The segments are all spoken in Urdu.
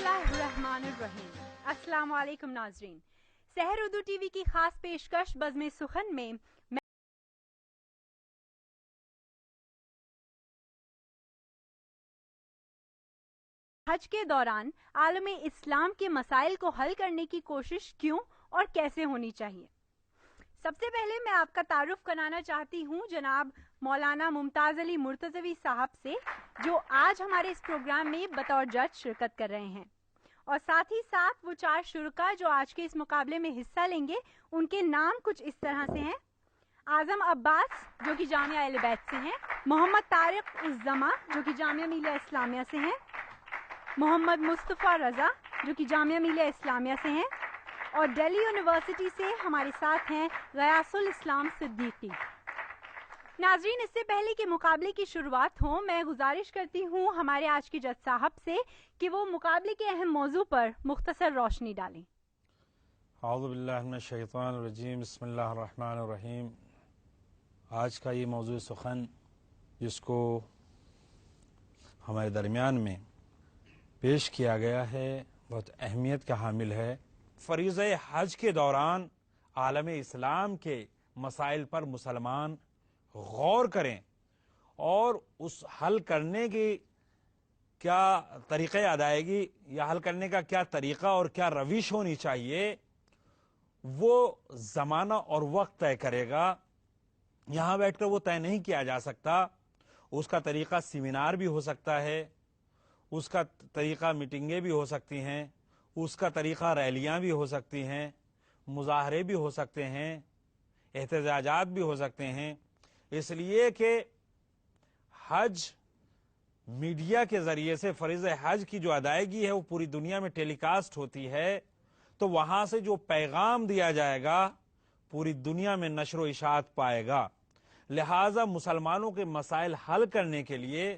اللہ الرحمن الرحیم۔ السلام علیکم ناظرین، سحر اردو ٹی وی کی خاص پیشکش بزم سخن میں حج کے دوران عالم اسلام کے مسائل کو حل کرنے کی کوشش کیوں اور کیسے ہونی چاہیے۔ سب سے پہلے میں آپ کا تعارف کرانا چاہتی ہوں جناب مولانا ممتاز علی مرتضوی صاحب سے، جو آج ہمارے اس پروگرام میں بطور جج شرکت کر رہے ہیں، اور ساتھ ہی ساتھ وہ 4 شرکاء جو آج کے اس مقابلے میں حصہ لیں گے، ان کے نام کچھ اس طرح سے ہیں: اعظم عباس جو کہ جامعہ اہل بیت سے ہیں، محمد طارق الزما جو کہ جامعہ ملیہ اسلامیہ سے ہیں، محمد مصطفیٰ رضا جو کہ جامعہ ملیہ اسلامیہ سے ہیں، اور دہلی یونیورسٹی سے ہمارے ساتھ ہیں غیاث الاسلام صدیقی۔ ناظرین، اس سے پہلے کہ مقابلے کی شروعات ہو، میں گزارش کرتی ہوں ہمارے آج کے جج صاحب سے کہ وہ مقابلے کے اہم موضوع پر مختصر روشنی ڈالیں۔ اعوذ باللہ من الشیطان الرجیم، بسم اللہ الرحمن الرحیم۔ آج کا یہ موضوع سخن جس کو ہمارے درمیان میں پیش کیا گیا ہے بہت اہمیت کا حامل ہے۔ فریضہ حج کے دوران عالم اسلام کے مسائل پر مسلمان غور کریں اور اس حل کرنے کی کیا طریقہ ادائیگی یا حل کرنے کا کیا طریقہ اور کیا روش ہونی چاہیے، وہ زمانہ اور وقت طے کرے گا۔ یہاں بیٹھ کر وہ طے نہیں کیا جا سکتا۔ اس کا طریقہ سیمینار بھی ہو سکتا ہے، اس کا طریقہ میٹنگیں بھی ہو سکتی ہیں، اس کا طریقہ ریلیاں بھی ہو سکتی ہیں، مظاہرے بھی ہو سکتے ہیں، احتجاجات بھی ہو سکتے ہیں، اس لیے کہ حج میڈیا کے ذریعے سے فریضہ حج کی جو ادائیگی ہے وہ پوری دنیا میں ٹیلی کاسٹ ہوتی ہے، تو وہاں سے جو پیغام دیا جائے گا پوری دنیا میں نشر و اشاعت پائے گا۔ لہذا مسلمانوں کے مسائل حل کرنے کے لیے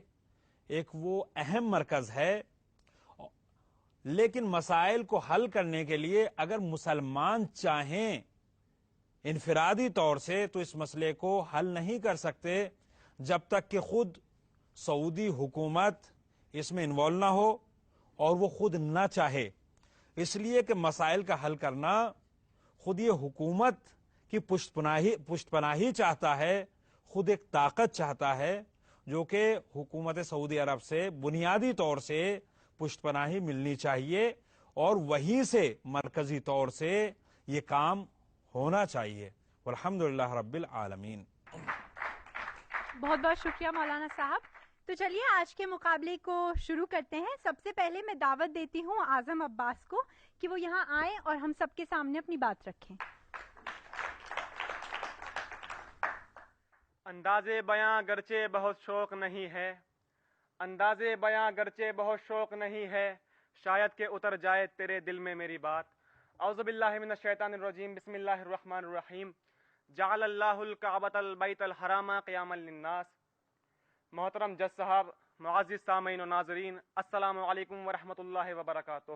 ایک وہ اہم مرکز ہے، لیکن مسائل کو حل کرنے کے لیے اگر مسلمان چاہیں انفرادی طور سے تو اس مسئلے کو حل نہیں کر سکتے جب تک کہ خود سعودی حکومت اس میں انوالو نہ ہو اور وہ خود نہ چاہے۔ اس لیے کہ مسائل کا حل کرنا خود یہ حکومت کی پشت پناہی چاہتا ہے، خود ایک طاقت چاہتا ہے جو کہ حکومت سعودی عرب سے بنیادی طور سے پشت پناہی ملنی چاہیے، اور وہیں سے مرکزی طور سے یہ کام ہونا چاہیے۔ والحمدللہ رب العالمین۔ بہت بہت شکریہ مولانا صاحب۔ تو چلیے آج کے مقابلے کو شروع کرتے ہیں۔ سب سے پہلے میں دعوت دیتی ہوں اعظم عباس کو کہ وہ یہاں آئیں اور ہم سب کے سامنے اپنی بات رکھیں۔ انداز بیاں گرچہ بہت شوق نہیں ہے، انداز بیاں گرچہ بہت شوق نہیں ہے، شاید کہ اتر جائے تیرے دل میں میری بات۔ اعوذ باللہ من الشیطان الرجیم، بسم اللہ الرحمن الرحیم۔ جعل اللہ الکعبۃ البیت الحرام قیاما للناس۔ محترم جج صاحب، معزز سامعین و ناظرین، السلام علیکم ورحمۃ اللہ وبرکاتہ۔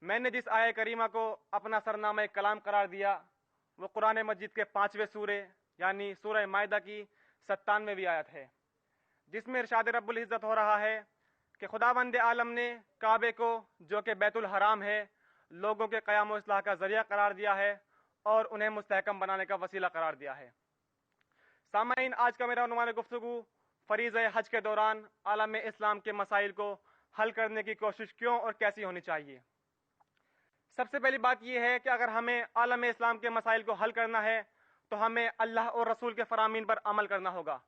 میں نے جس آیہ کریمہ کو اپنا سرنامہ کلام قرار دیا وہ قرآن مجید کے 5ویں سورے یعنی سورہ مائدہ کی 97ویں آیت ہے، جس میں ارشاد رب العزت ہو رہا ہے کہ خداوند عالم نے کعبے کو جو کہ بیت الحرام ہے لوگوں کے قیام و اصلاح کا ذریعہ قرار دیا ہے اور انہیں مستحکم بنانے کا وسیلہ قرار دیا ہے۔ سامعین، آج کا میرا عنوان گفتگو فریضہ حج کے دوران عالم اسلام کے مسائل کو حل کرنے کی کوشش کیوں اور کیسی ہونی چاہیے۔ سب سے پہلی بات یہ ہے کہ اگر ہمیں عالم اسلام کے مسائل کو حل کرنا ہے تو ہمیں اللہ اور رسول کے فرامین پر عمل کرنا ہوگا۔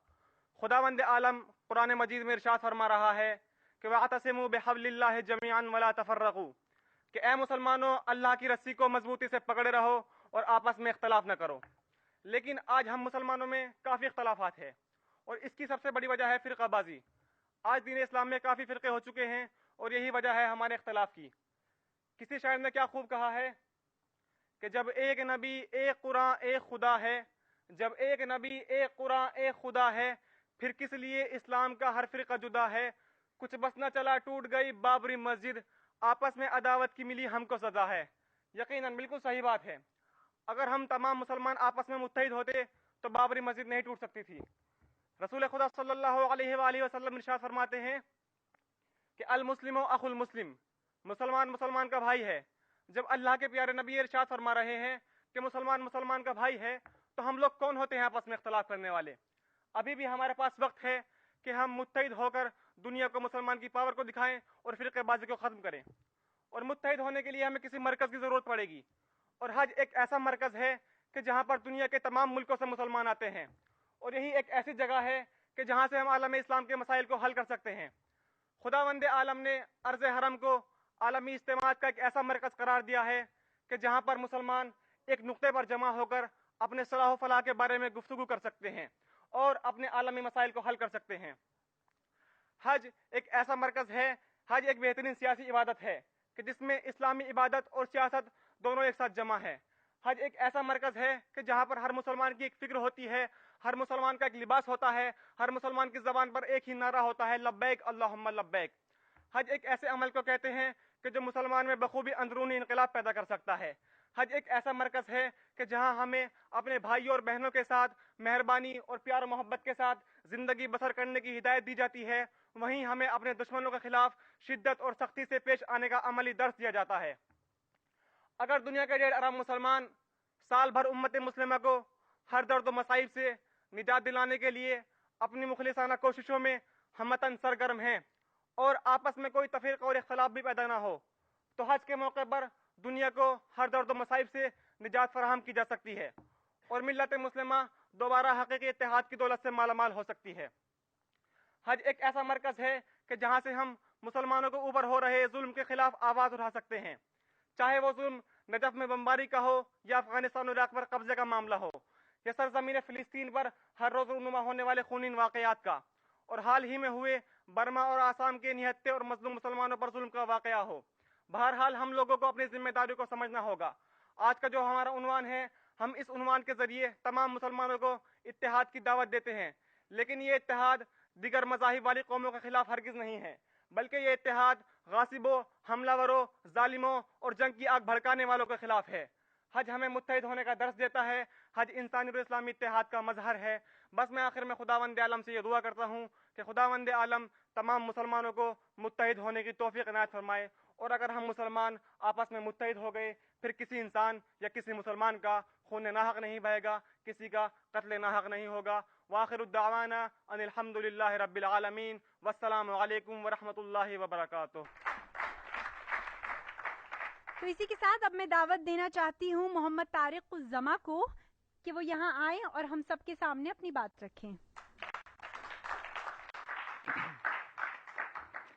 خداوند عالم قرآن مجید میں ارشاد فرما رہا ہے کہ وَاعْتَصِمُوا بِحَبْلِ اللَّهِ جَمِيعًا وَلَا تَفَرَّقُوا، کہ اے مسلمانوں اللہ کی رسی کو مضبوطی سے پکڑے رہو اور آپس میں اختلاف نہ کرو۔ لیکن آج ہم مسلمانوں میں کافی اختلافات ہیں، اور اس کی سب سے بڑی وجہ ہے فرقہ بازی۔ آج دین اسلام میں کافی فرقے ہو چکے ہیں اور یہی وجہ ہے ہمارے اختلاف کی۔ کسی شاعر نے کیا خوب کہا ہے کہ جب ایک نبی ایک قرآن ایک خدا ہے، جب ایک نبی ایک قرآن ایک خدا ہے، پھر کس لیے اسلام کا ہر فرقہ جدا ہے، کچھ بس نہ چلا ٹوٹ گئی بابری مسجد، آپس میں عداوت کی ملی ہم کو سزا ہے۔ یقیناً بالکل صحیح بات ہے۔ اگر ہم تمام مسلمان آپس میں متحد ہوتے تو بابری مسجد نہیں ٹوٹ سکتی تھی۔ رسول خدا صلی اللہ علیہ وآلہ وسلم ارشاد فرماتے ہیں کہ المسلم اخو المسلم، مسلمان مسلمان کا بھائی ہے. جب اللہ کے پیارے نبی ارشاد فرما رہے ہیں کہ مسلمان مسلمان کا بھائی ہے, تو ہم لوگ کون ہوتے ہیں آپس میں اختلاف کرنے والے؟ ابھی بھی ہمارے پاس وقت ہے کہ ہم متحد ہو کر دنیا کو مسلمان کی پاور کو دکھائیں اور فرقے بازی کو ختم کریں. اور متحد ہونے کے لیے ہمیں کسی مرکز کی ضرورت پڑے گی, اور حج ایک ایسا مرکز ہے کہ جہاں پر دنیا کے تمام ملکوں سے مسلمان آتے ہیں, اور یہی ایک ایسی جگہ ہے کہ جہاں سے ہم عالم اسلام کے مسائل کو حل کر سکتے ہیں. خداوند عالم نے ارض حرم کو عالمی اجتماعات کا ایک ایسا مرکز قرار دیا ہے کہ جہاں پر مسلمان ایک نقطے پر جمع ہو کر اپنے صلاح و فلاح کے بارے میں گفتگو کر سکتے ہیں اور اپنے عالمی مسائل کو حل کر سکتے ہیں. حج ایک ایسا مرکز ہے, حج ایک بہترین سیاسی عبادت ہے کہ جس میں اسلامی عبادت اور سیاست دونوں ایک ساتھ جمع ہے. حج ایک ایسا مرکز ہے کہ جہاں پر ہر مسلمان کی ایک فکر ہوتی ہے, ہر مسلمان کا ایک لباس ہوتا ہے, ہر مسلمان کی زبان پر ایک ہی نعرہ ہوتا ہے, لبیک اللہم لبیک. حج ایک ایسے عمل کو کہتے ہیں کہ جو مسلمان میں بخوبی اندرونی انقلاب پیدا کر سکتا ہے. حج ایک ایسا مرکز ہے کہ جہاں ہمیں اپنے بھائیوں اور بہنوں کے ساتھ مہربانی اور پیار و محبت کے ساتھ زندگی بسر کرنے کی ہدایت دی جاتی ہے, وہیں ہمیں اپنے دشمنوں کے خلاف شدت اور سختی سے پیش آنے کا عملی درس دیا جاتا ہے. اگر دنیا کے 1.5 ارب مسلمان سال بھر امت مسلمہ کو ہر درد و مصائب سے نجات دلانے کے لیے اپنی مخلصانہ کوششوں میں ہمتاً سرگرم ہیں اور آپس میں کوئی تفریق اور اختلاف بھی پیدا نہ ہو, تو حج کے موقع پر دنیا کو ہر درد و مصائب سے نجات فراہم کی جا سکتی ہے اور ملت مسلمہ دوبارہ حقیقی اتحاد کی دولت سے مالا مال ہو سکتی ہے. حج ایک ایسا مرکز ہے کہ جہاں سے ہم مسلمانوں کو اوپر ہو رہے ظلم کے خلاف آواز اٹھا سکتے ہیں, چاہے وہ ظلم نجف میں بمباری کا ہو یا افغانستان اور عراق پر قبضے کا معاملہ ہو, یا سرزمین فلسطین پر ہر روز رونما ہونے والے خونین واقعات کا, اور حال ہی میں ہوئے برما اور آسام کے نہتے اور مظلوم مسلمانوں پر ظلم کا واقعہ ہو. بہرحال ہم لوگوں کو اپنی ذمہ داریوں کو سمجھنا ہوگا. آج کا جو ہمارا عنوان ہے, ہم اس عنوان کے ذریعے تمام مسلمانوں کو اتحاد کی دعوت دیتے ہیں, لیکن یہ اتحاد دیگر مذاہب والی قوموں کے خلاف ہرگز نہیں ہے, بلکہ یہ اتحاد غاصبوں, حملہ وروں, ظالموں اور جنگ کی آگ بھڑکانے والوں کے خلاف ہے. حج ہمیں متحد ہونے کا درس دیتا ہے, حج انسانی اور اسلامی اتحاد کا مظہر ہے. بس میں آخر میں خداوند عالم سے یہ دعا کرتا ہوں کہ خداوند عالم تمام مسلمانوں کو متحد ہونے کی توفیق عنایت فرمائے, اور اگر ہم مسلمان آپس میں متحد ہو گئے پھر کسی انسان یا کسی مسلمان کا خون ناحق نہیں بہے گا, کسی کا قتل ناحق نہیں ہوگا. وآخر الدعوانا ان الحمد للہ رب العالمین, والسلام علیکم ورحمۃ اللہ وبرکاتہ. تو اسی کے ساتھ اب میں دعوت دینا چاہتی ہوں محمد طارق الزما کو کہ وہ یہاں آئیں اور ہم سب کے سامنے اپنی بات رکھیں.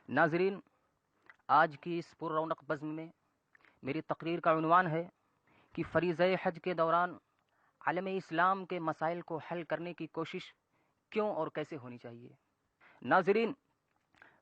ناظرین, آج کی اس پر رونق بزم میں میری تقریر کا عنوان ہے کہ فریضہ حج کے دوران عالم اسلام کے مسائل کو حل کرنے کی کوشش کیوں اور کیسے ہونی چاہیے. ناظرین,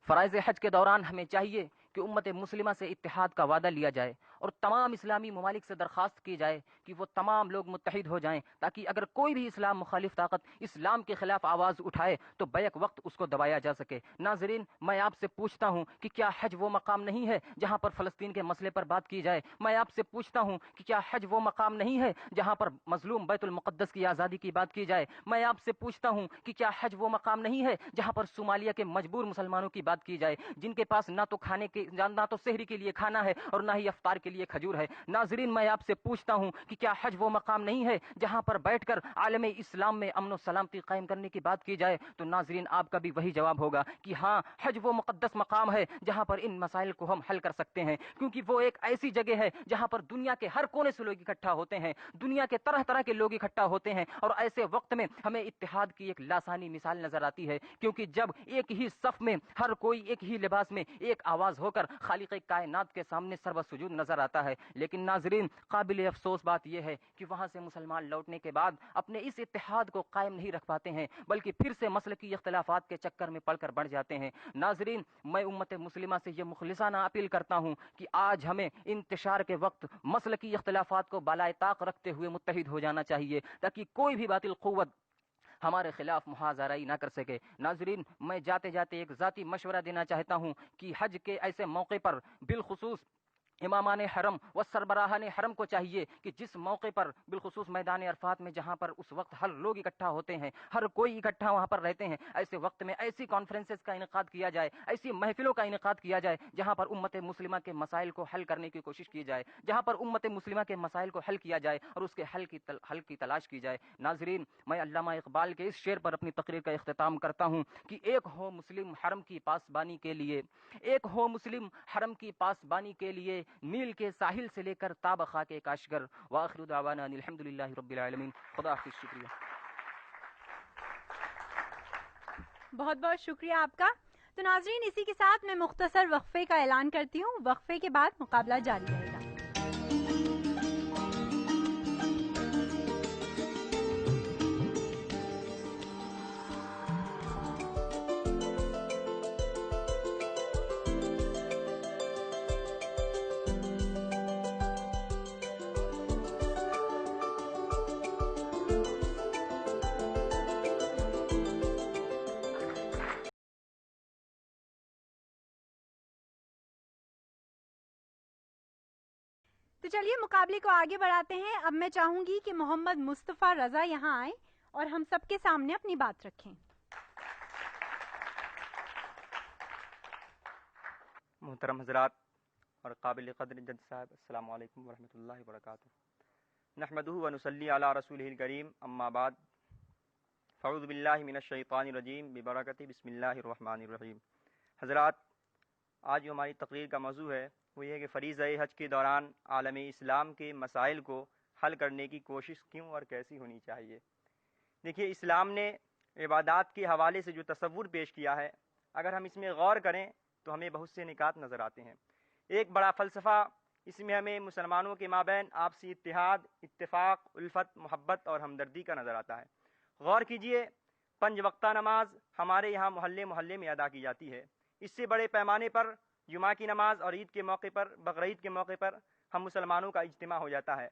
فرائض حج کے دوران ہمیں چاہیے کہ امت مسلمہ سے اتحاد کا وعدہ لیا جائے اور تمام اسلامی ممالک سے درخواست کی جائے کہ وہ تمام لوگ متحد ہو جائیں, تاکہ اگر کوئی بھی اسلام مخالف طاقت اسلام کے خلاف آواز اٹھائے تو بیک وقت اس کو دبایا جا سکے. ناظرین, میں آپ سے پوچھتا ہوں کہ کیا حج وہ مقام نہیں ہے جہاں پر فلسطین کے مسئلے پر بات کی جائے؟ میں آپ سے پوچھتا ہوں کہ کیا حج وہ مقام نہیں ہے جہاں پر مظلوم بیت المقدس کی آزادی کی بات کی جائے؟ میں آپ سے پوچھتا ہوں کہ کیا حج وہ مقام نہیں ہے جہاں پر صومالیہ کے مجبور مسلمانوں کی بات کی جائے, جن کے پاس نہ تو کھانے کے نہ تو سحری کے لیے کھانا ہے اور نہ ہی افطار کے لیے کھجور ہے؟ ناظرین, میں آپ سے پوچھتا ہوں کہ کیا حج وہ مقام نہیں ہے جہاں پر بیٹھ کر عالم اسلام میں امن و سلامتی قائم کرنے کی بات کی جائے؟ تو ناظرین, آپ کا بھی وہی جواب ہوگا کہ ہاں, حج وہ مقدس مقام ہے جہاں پر ان مسائل کو ہم حل کر سکتے ہیں, کیونکہ وہ ایک ایسی جگہ ہے جہاں پر دنیا کے ہر کونے سے لوگ اکٹھا ہوتے ہیں, دنیا کے طرح طرح کے لوگ اکٹھا ہوتے ہیں, اور ایسے وقت میں ہمیں اتحاد کی ایک لاسانی مثال نظر آتی ہے, کیونکہ جب ایک ہی صف میں ہر کوئی ایک ہی لباس میں ایک آواز ہو کر خالق کائنات کے سامنے سرو سجود نظر آتا ہے. لیکن ناظرین, قابل افسوس بات یہ ہے کہ وہاں سے مسلمان لوٹنے کے بعد اپنے اس اتحاد کو قائم نہیں رکھ پاتے ہیں, بلکہ پھر سے مسلکی اختلافات کے چکر میں پڑ کر بڑھ جاتے ہیں. ناظرین, میں امت مسلمہ سے یہ مخلصانہ اپیل کرتا ہوں کہ آج ہمیں انتشار کے وقت مسلکی اختلافات کو بالائے طاق رکھتے ہوئے متحد ہو جانا چاہیے, تاکہ کوئی بھی باطل قوت ہمارے خلاف محاذرائی نہ کر سکے. ناظرین, میں جاتے جاتے ایک ذاتی مشورہ دینا چاہتا ہوں کہ حج کے ایسے موقع پر بالخصوص امامان حرم و سربراہان حرم کو چاہیے کہ جس موقع پر بالخصوص میدان عرفات میں جہاں پر اس وقت ہر لوگ اکٹھا ہوتے ہیں، ہر کوئی اکٹھا وہاں پر رہتے ہیں، ایسے وقت میں ایسی کانفرنسز کا انعقاد کیا جائے، ایسی محفلوں کا انعقاد کیا جائے جہاں پر امت مسلمہ کے مسائل کو حل کرنے کی کوشش کی جائے، جہاں پر امت مسلمہ کے مسائل کو حل کیا جائے اور اس کے حل کی تلاش کی جائے۔ ناظرین، میں علامہ اقبال کے اس شعر پر اپنی تقریر کا اختتام کرتا ہوں کہ ایک ہو مسلم حرم کی پاسبانی کے لیے، ایک ہو مسلم حرم کی پاسبانی کے لیے، نیل کے ساحل سے لے کر تاب خاک کاشگر۔ وآخر دعوانا ان الحمدللہ رب العالمین۔ خدا حافظ، شکریہ۔ بہت بہت شکریہ آپ کا۔ تو ناظرین، اسی کے ساتھ میں مختصر وقفے کا اعلان کرتی ہوں۔ وقفے کے بعد مقابلہ جاری رہے گا۔ تو چلیے مقابلے کو آگے بڑھاتے ہیں۔ اب میں چاہوں گی کہ محمد مصطفیٰ رضا یہاں آئیں اور ہم سب کے سامنے اپنی بات رکھیں۔ محترم حضرات اور قابل قدر جج صاحب، السلام علیکم ورحمۃ اللہ وبرکاتہ۔ نحمدہ ونصلی علی رسولہ الکریم، اما بعد، فاعوذ باللہ من الشیطان الرجیم، ببرکۃ بسم اللہ الرحمن الرحیم۔ حضرات، آج جو ہماری تقریر کا موضوع ہے وہ یہ ہے کہ فریضہ حج کے دوران عالم اسلام کے مسائل کو حل کرنے کی کوشش کیوں اور کیسی ہونی چاہیے۔ دیکھیے، اسلام نے عبادات کے حوالے سے جو تصور پیش کیا ہے، اگر ہم اس میں غور کریں تو ہمیں بہت سے نکات نظر آتے ہیں۔ ایک بڑا فلسفہ اس میں ہمیں مسلمانوں کے مابین آپسی اتحاد، اتفاق، الفت، محبت اور ہمدردی کا نظر آتا ہے۔ غور کیجئے، 5 وقتہ نماز ہمارے یہاں محلے محلے میں ادا کی جاتی ہے۔ اس سے بڑے پیمانے پر جمعہ کی نماز اور عید کے موقع پر، بقرعید کے موقع پر ہم مسلمانوں کا اجتماع ہو جاتا ہے،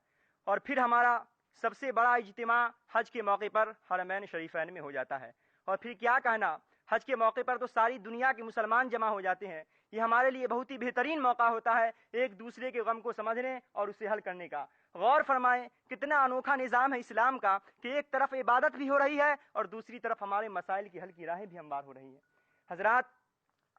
اور پھر ہمارا سب سے بڑا اجتماع حج کے موقع پر حرمین شریفین میں ہو جاتا ہے۔ اور پھر کیا کہنا، حج کے موقع پر تو ساری دنیا کے مسلمان جمع ہو جاتے ہیں۔ یہ ہمارے لیے بہت ہی بہترین موقع ہوتا ہے ایک دوسرے کے غم کو سمجھنے اور اسے حل کرنے کا۔ غور فرمائیں کتنا انوکھا نظام ہے اسلام کا کہ ایک طرف عبادت بھی ہو رہی ہے اور دوسری طرف ہمارے مسائل کی حل کی راہیں بھی ہموار ہو رہی ہیں۔ حضرات،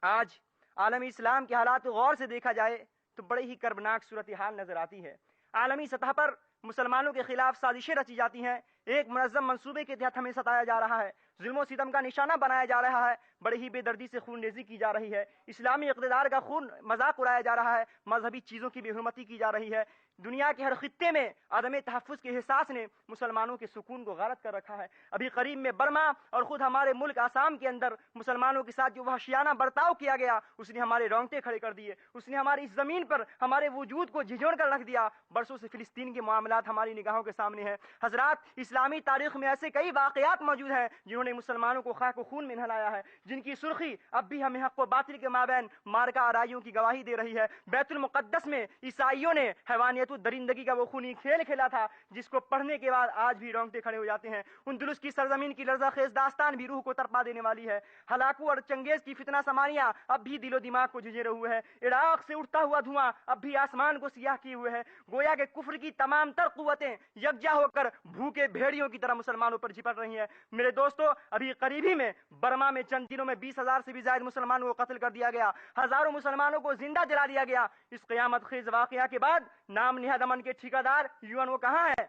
آج عالمی اسلام کے حالات کو غور سے دیکھا جائے تو بڑی ہی کربناک صورتحال نظر آتی ہے۔ عالمی سطح پر مسلمانوں کے خلاف سازشیں رچی جاتی ہیں، ایک منظم منصوبے کے تحت ہمیں ستایا جا رہا ہے، ظلم و ستم کا نشانہ بنایا جا رہا ہے، بڑی ہی بے دردی سے خون ریزی کی جا رہی ہے، اسلامی اقتدار کا خون مذاق اڑایا جا رہا ہے، مذہبی چیزوں کی بے حرمتی کی جا رہی ہے۔ دنیا کے ہر خطے میں عدم تحفظ کے احساس نے مسلمانوں کے سکون کو غارت کر رکھا ہے۔ ابھی قریب میں برما اور خود ہمارے ملک آسام کے اندر مسلمانوں کے ساتھ جو وحشیانہ برتاؤ کیا گیا، اس نے ہمارے رونگٹے کھڑے کر دیے، اس نے ہماری اس زمین پر ہمارے وجود کو جھنجھوڑ کر رکھ دیا۔ برسوں سے فلسطین کے معاملات ہماری نگاہوں کے سامنے ہیں۔ حضرات، اسلامی تاریخ میں ایسے کئی واقعات موجود ہیں جنہوں نے مسلمانوں کو خاک و خون میں نہلایا ہے، جن کی سرخی اب بھی ہمیں حق و باطل کے مابین مارکا آرائیوں کی گواہی دے رہی ہے۔ بیت المقدس میں عیسائیوں نے حیوانیت و درندگی کا وہ خونی کھیل کھیلا تھا جس کو پڑھنے کے بعد آج بھی رونگٹے کھڑے ہو جاتے ہیں۔ اندلس کی سرزمین کی لرزہ خیز داستان بھی روح کو تڑپا دینے والی ہے۔ ہلاکو اور چنگیز کی فتنہ سماریاں اب بھی دل و دماغ کو جھنجھوڑے ہوئے ہیں۔ عراق سے اٹھتا ہوا دھواں اب بھی آسمان کو سیاہ کیے ہوئے ہے۔ گویا کہ کفر کی تمام تر قوتیں یکجا ہو کر بھوکے بھیڑیوں کی طرح مسلمانوں پر جھپٹ رہی ہیں۔ میرے دوستو، ابھی قریب ہی میں برما میں چند دنوں میں 20,000 سے بھی زائد مسلمانوں کو قتل کر دیا گیا، ہزاروں مسلمانوں کو زندہ جلا دیا گیا۔ اس قیامت خیز واقعہ کے بعد نام نہاد امن کے ٹھیکیدار یون وہ کہاں ہے؟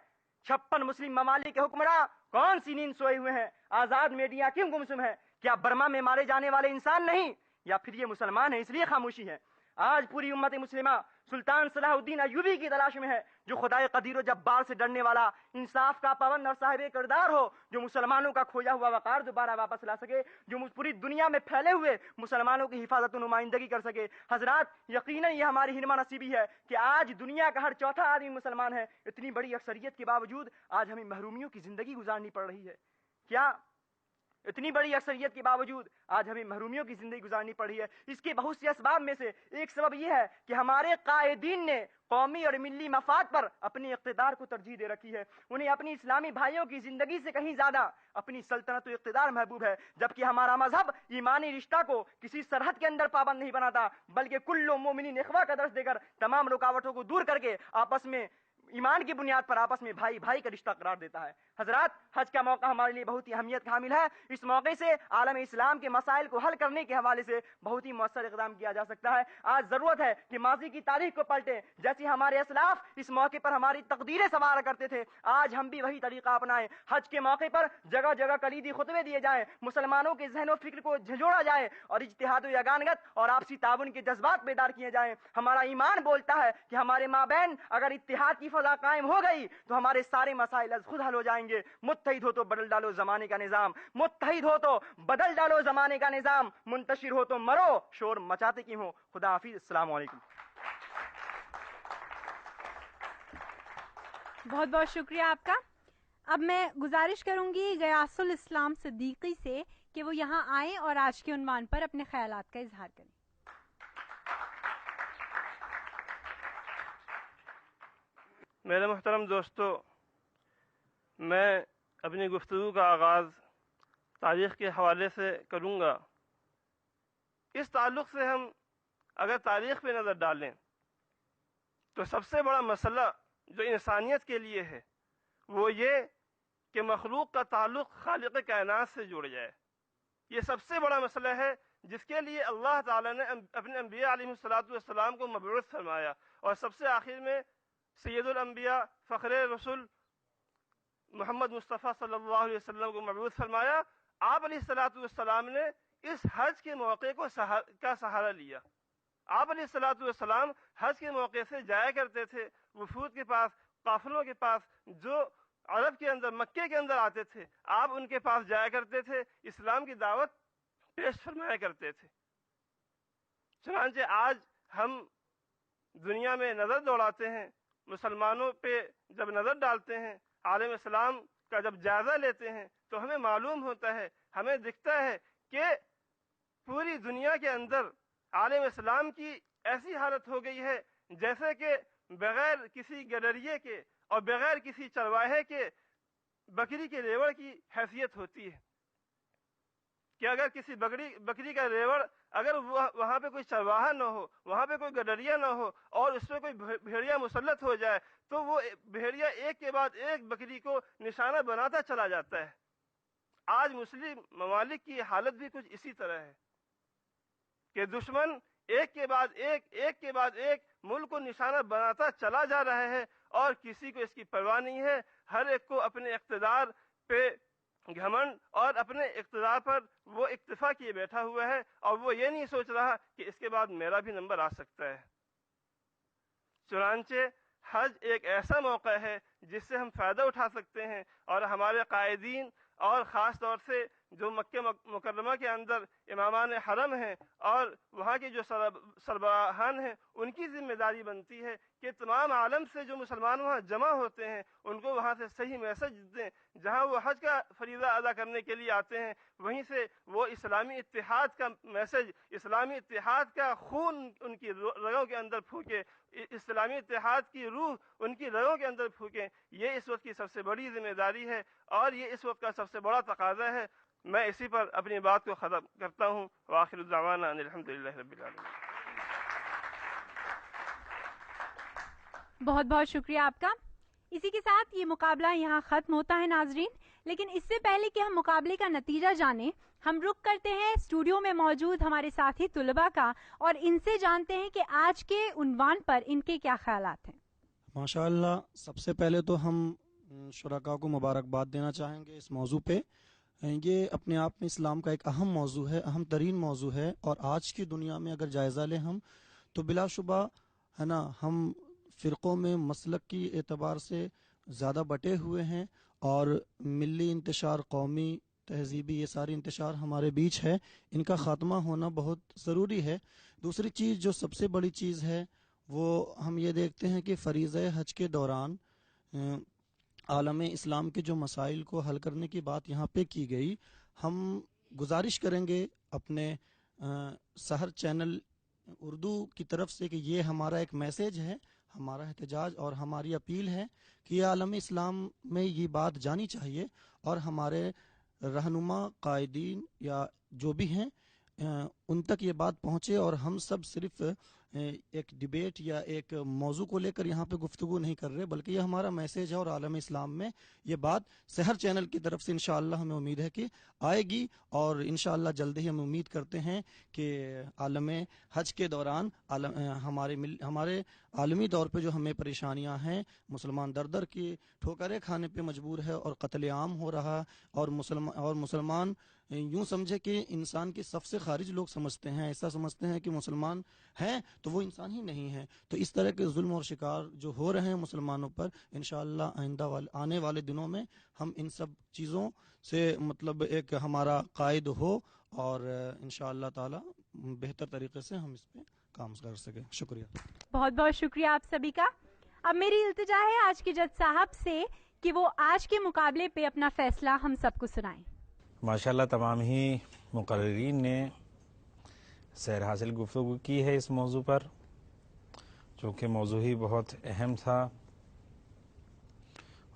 56 مسلم ممالک کے حکمراں کون سی نیند سوئے ہوئے ہیں؟ آزاد میڈیا کیوں گمسم ہے؟ کیا برما میں مارے جانے والے انسان نہیں، یا پھر یہ مسلمان ہیں اس لیے خاموشی ہے؟ آج پوری امت مسلمہ سلطان صلاح الدین ایوبی کی تلاش میں ہے، جو خدائے قدیر و جبار سے ڈرنے والا، انصاف کا پابند اور صاحب کردار ہو، جو مسلمانوں کا کھویا ہوا وقار دوبارہ واپس لا سکے، جو پوری دنیا میں پھیلے ہوئے مسلمانوں کی حفاظت و نمائندگی کر سکے۔ حضرات، یقیناً یہ ہماری ہنما نصیبی ہے کہ آج دنیا کا ہر چوتھا آدمی مسلمان ہے۔ اتنی بڑی اکثریت کے باوجود آج ہمیں محرومیوں کی زندگی گزارنی پڑ رہی ہے۔ کیا اتنی بڑی اکثریت کے باوجود آج ہمیں محرومیوں کی زندگی گزارنی پڑی ہے. اس کے بہت سے اسباب میں سے ایک سبب یہ ہے کہ ہمارے قائدین نے قومی اور ملی مفاد پر اپنے اقتدار کو ترجیح دے رکھی ہے. انہیں اپنی اسلامی بھائیوں کی زندگی سے کہیں زیادہ اپنی سلطنت و اقتدار محبوب ہے، جبکہ ہمارا مذہب ایمانی رشتہ کو کسی سرحد کے اندر پابند نہیں بناتا، بلکہ کل مومنین اخوہ کا درس دے کر تمام رکاوٹوں کو دور کر کے آپس میں ایمان کی بنیاد پر آپس میں بھائی بھائی کا رشتہ قرار دیتا ہے. حضرات، حج کا موقع ہمارے لیے بہت ہی اہمیت کا حامل ہے. اس موقع سے عالم اسلام کے مسائل کو حل کرنے کے حوالے سے بہت ہی مؤثر اقدام کیا جا سکتا ہے. آج ضرورت ہے کہ ماضی کی تاریخ کو پلٹیں. جیسے ہمارے اسلاف اس موقع پر ہماری تقدیریں سنوارا کرتے تھے، آج ہم بھی وہی طریقہ اپنائیں. حج کے موقع پر جگہ جگہ کلیدی خطبے دیے جائیں، مسلمانوں کے ذہن و فکر کو جھنجھوڑا جائے اور اجتہاد و یگانگت اور آپسی تعاون کے جذبات بیدار کیے جائیں. ہمارا ایمان بولتا ہے کہ ہمارے مابین اگر اتحاد کی فضا قائم ہو گئی تو ہمارے سارے مسائل از خود حل ہو جائیں گے. متحد ہو تو بدل ڈالو زمانے کا نظام، متحد ہو تو بدل ڈالو زمانے کا نظام، منتشر ہو تو مرو، شور مچاتے کیوں ہو. خدا حافظ. السلام علیکم. بہت بہت شکریہ آپ کا. اب میں گزارش کروں گی غیاث الاسلام صدیقی سے کہ وہ یہاں آئیں اور آج کے عنوان پر اپنے خیالات کا اظہار کریں. میرے محترم دوستو، میں اپنی گفتگو کا آغاز تاریخ کے حوالے سے کروں گا. اس تعلق سے ہم اگر تاریخ پہ نظر ڈالیں تو سب سے بڑا مسئلہ جو انسانیت کے لیے ہے وہ یہ کہ مخلوق کا تعلق خالق کائنات سے جڑ جائے. یہ سب سے بڑا مسئلہ ہے جس کے لیے اللہ تعالیٰ نے اپنے انبیاء علیہ السلام کو مبعوث فرمایا، اور سب سے آخر میں سید الانبیاء فخر رسول محمد مصطفیٰ صلی اللہ علیہ وسلم کو مبعوث فرمایا. آپ علیہ السلام نے اس حج کے موقع کا سہارا لیا. آپ علیہ السلام حج کے موقع سے جایا کرتے تھے وفود کے پاس، قافلوں کے پاس، جو عرب کے اندر مکے کے اندر آتے تھے. آپ ان کے پاس جایا کرتے تھے، اسلام کی دعوت پیش فرمایا کرتے تھے. چنانچہ آج ہم دنیا میں نظر دوڑاتے ہیں، مسلمانوں پہ جب نظر ڈالتے ہیں، عالم اسلام کا جب جائزہ لیتے ہیں تو ہمیں معلوم ہوتا ہے، ہمیں دکھتا ہے کہ پوری دنیا کے اندر عالم اسلام کی ایسی حالت ہو گئی ہے جیسے کہ بغیر کسی گڈریے کے اور بغیر کسی چرواہے کے بکری کے ریوڑ کی حیثیت ہوتی ہے. کہ اگر کسی بکری کا ریوڑ، اگر وہاں پہ کوئی چرواہا نہ ہو، وہاں پہ کوئی گڈریا نہ ہو اور اس پہ کوئی بھیڑیا مسلط ہو جائے تو وہ بھیڑیا ایک کے بعد ایک بکری کو نشانہ بناتا چلا جاتا ہے. آج مسلم ممالک کی حالت بھی کچھ اسی طرح ہے کہ دشمن ایک کے بعد ایک ملک کو نشانہ بناتا چلا جا رہا ہے اور کسی کو اس کی پرواہ نہیں ہے. ہر ایک کو اپنے اقتدار پہ گھمنڈ اور اپنے اقتدار پر وہ اکتفا کیے بیٹھا ہوا ہے، اور وہ یہ نہیں سوچ رہا کہ اس کے بعد میرا بھی نمبر آ سکتا ہے. چنانچہ حج ایک ایسا موقع ہے جس سے ہم فائدہ اٹھا سکتے ہیں، اور ہمارے قائدین اور خاص طور سے جو مکہ مکرمہ کے اندر امامان حرم ہیں اور وہاں کے جو سربراہان ہیں، ان کی ذمہ داری بنتی ہے کہ تمام عالم سے جو مسلمان وہاں جمع ہوتے ہیں ان کو وہاں سے صحیح میسج دیں. جہاں وہ حج کا فریضہ ادا کرنے کے لیے آتے ہیں وہیں سے وہ اسلامی اتحاد کا میسج، اسلامی اتحاد کا خون ان کی رگوں کے اندر پھونکے، اسلامی اتحاد کی روح ان کی رگوں کے اندر پھونکیں. یہ اس وقت کی سب سے بڑی ذمہ داری ہے اور یہ اس وقت کا سب سے بڑا تقاضا ہے. میں اسی پر اپنی بات کو ختم کرتا ہوں. وآخر دعوانا ان الحمدللہ رب العالمین. بہت بہت شکریہ آپ کا. اسی کے ساتھ یہ مقابلہ یہاں ختم ہوتا ہے ناظرین، لیکن اس سے پہلے کہ ہم مقابلے کا نتیجہ جانیں، ہم رک کرتے ہیں اسٹوڈیو میں موجود ہمارے ساتھی طلباء کا اور ان سے جانتے ہیں کہ آج کے عنوان پر ان کے کیا خیالات ہیں. ماشاء اللہ، سب سے پہلے تو ہم شرکاء کو مبارکباد دینا چاہیں گے اس موضوع پہ. یہ اپنے آپ میں اسلام کا ایک اہم موضوع ہے، اہم ترین موضوع ہے، اور آج کی دنیا میں اگر جائزہ لیں ہم تو بلا شبہ ہے نا، ہم فرقوں میں مسلک کی اعتبار سے زیادہ بٹے ہوئے ہیں، اور ملی انتشار، قومی تہذیبی، یہ ساری انتشار ہمارے بیچ ہے. ان کا خاتمہ ہونا بہت ضروری ہے. دوسری چیز جو سب سے بڑی چیز ہے وہ ہم یہ دیکھتے ہیں کہ فریضہ حج کے دوران عالم اسلام کے جو مسائل کو حل کرنے کی بات یہاں پہ کی گئی، ہم گزارش کریں گے اپنے سحر چینل اردو کی طرف سے کہ یہ ہمارا ایک میسیج ہے، ہمارا احتجاج اور ہماری اپیل ہے کہ عالم اسلام میں یہ بات جانی چاہیے اور ہمارے رہنما قائدین یا جو بھی ہیں ان تک یہ بات پہنچے، اور ہم سب صرف ایک ڈیبیٹ یا ایک موضوع کو لے کر یہاں پہ گفتگو نہیں کر رہے، بلکہ یہ ہمارا میسیج ہے اور عالم اسلام میں یہ بات سحر چینل کی طرف سے انشاءاللہ ہمیں امید ہے کہ آئے گی، اور انشاءاللہ جلد ہی ہم امید کرتے ہیں کہ عالم حج کے دوران ہمارے عالمی طور پہ جو ہمیں پریشانیاں ہیں، مسلمان در در کی ٹھوکریں کھانے پہ مجبور ہے اور قتل عام ہو رہا، اور مسلمان یوں سمجھے کہ انسان کی صف سے خارج لوگ سمجھتے ہیں، ایسا سمجھتے ہیں کہ مسلمان ہیں تو وہ انسان ہی نہیں ہے. تو اس طرح کے ظلم اور شکار جو ہو رہے ہیں مسلمانوں پر، انشاءاللہ آنے والے دنوں میں ہم ان سب چیزوں سے مطلب ایک ہمارا قائد ہو، اور انشاءاللہ تعالی بہتر طریقے سے ہم اس پہ کام کر سکیں. شکریہ. بہت بہت شکریہ آپ سبھی کا. اب میری التجا ہے آج کے جج صاحب سے کہ وہ آج کے مقابلے پہ اپنا فیصلہ ہم سب کو سنائیں. ماشاءاللہ تمام ہی مقررین نے سیر حاصل گفتگو کی ہے اس موضوع پر، چونکہ موضوع ہی بہت اہم تھا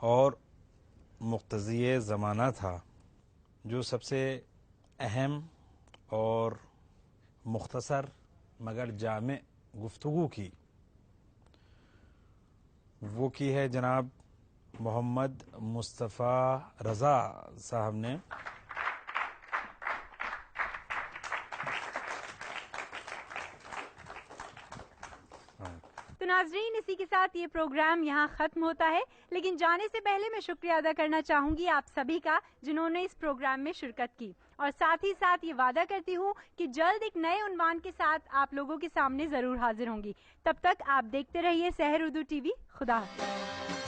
اور مقتضی زمانہ تھا. جو سب سے اہم اور مختصر مگر جامع گفتگو کی وہ کی ہے جناب محمد مصطفیٰ رضا صاحب نے. تو ناظرین، اسی کے ساتھ یہ پروگرام یہاں ختم ہوتا ہے، لیکن جانے سے پہلے میں شکریہ ادا کرنا چاہوں گی آپ سبھی کا جنہوں نے اس پروگرام میں شرکت کی، اور ساتھ ہی ساتھ یہ وعدہ کرتی ہوں کہ جلد ایک نئے عنوان کے ساتھ آپ لوگوں کے سامنے ضرور حاضر ہوں گی. تب تک آپ دیکھتے رہیے سحر اردو ٹی وی. خدا حافظ.